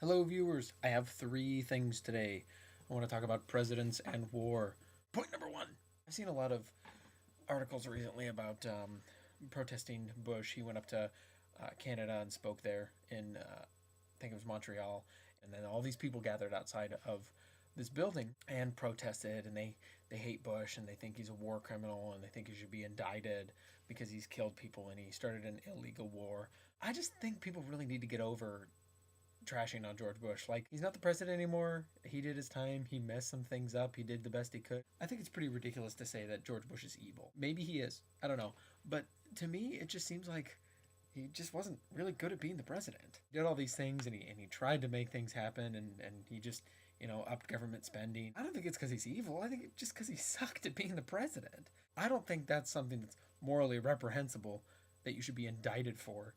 Hello, viewers. I have 3 things today. I want to talk about presidents and war. Point number 1. I've seen a lot of articles recently about protesting Bush. He went up to Canada and spoke there in, I think it was Montreal. And then all these people gathered outside of this building and protested. And they hate Bush and they think he's a war criminal and they think he should be indicted because he's killed people and he started an illegal war. I just think people really need to get over trashing on George Bush. Like, he's not the president anymore. He did his time. He messed some things up. He did the best he could. I think it's pretty ridiculous to say that George Bush is evil. Maybe he is. I don't know. But to me, it just seems like he just wasn't really good at being the president. He did all these things and he tried to make things happen and he just, upped government spending. I don't think it's because he's evil. I think it's just because he sucked at being the president. I don't think that's something that's morally reprehensible that you should be indicted for.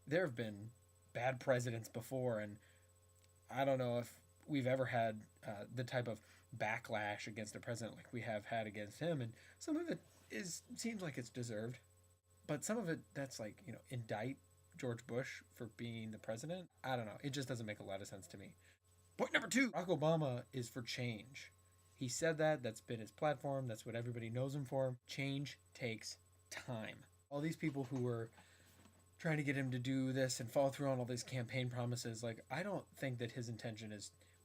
There have been bad presidents before, and I don't know if we've ever had the type of backlash against a president like we have had against him, and some of it seems like it's deserved, but some of it that's like, indict George Bush for being the president. I don't know. It just doesn't make a lot of sense to me. Point number 2. Barack Obama is for change. He said that. That's been his platform. That's what everybody knows him for. Change takes time. All these people who were trying to get him to do this and follow through on all these campaign promises, like, I don't think that his intention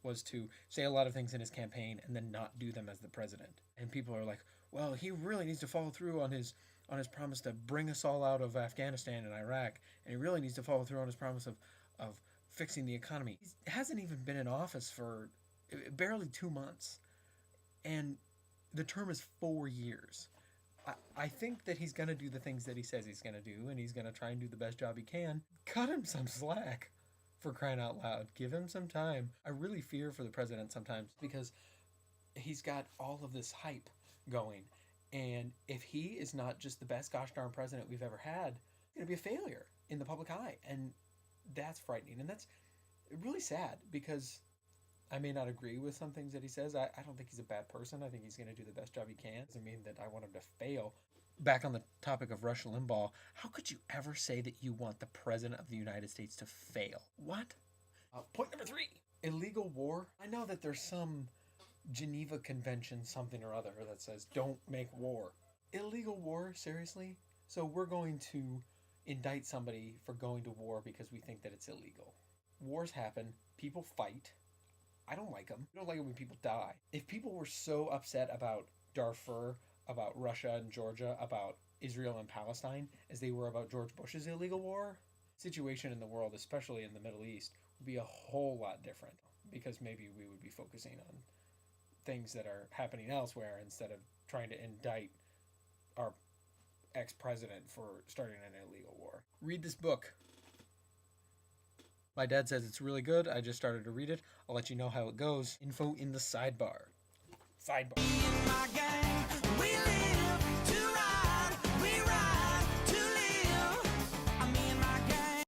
was to say a lot of things in his campaign and then not do them as the president. And people are like, well, he really needs to follow through on his promise to bring us all out of Afghanistan and Iraq, and he really needs to follow through on his promise of fixing the economy. He hasn't even been in office for barely 2 months, and the term is 4 years. I think that he's going to do the things that he says he's going to do, and he's going to try and do the best job he can. Cut him some slack, for crying out loud. Give him some time. I really fear for the president sometimes because he's got all of this hype going, and if he is not just the best gosh darn president we've ever had, he's going to be a failure in the public eye, and that's frightening, and that's really sad because I may not agree with some things that he says. I don't think he's a bad person. I think he's going to do the best job he can. Doesn't mean that I want him to fail. Back on the topic of Rush Limbaugh, how could you ever say that you want the president of the United States to fail? What? Point number 3. Illegal war. I know that there's some Geneva Convention something or other that says don't make war. Illegal war? Seriously? So we're going to indict somebody for going to war because we think that it's illegal. Wars happen. People fight. I don't like them. I don't like it when people die. If people were so upset about Darfur, about Russia and Georgia, about Israel and Palestine, as they were about George Bush's illegal war, the situation in the world, especially in the Middle East, would be a whole lot different because maybe we would be focusing on things that are happening elsewhere instead of trying to indict our ex-president for starting an illegal war. Read this book. My dad says it's really good. I just started to read it. I'll let you know how it goes. Info in the sidebar. Sidebar.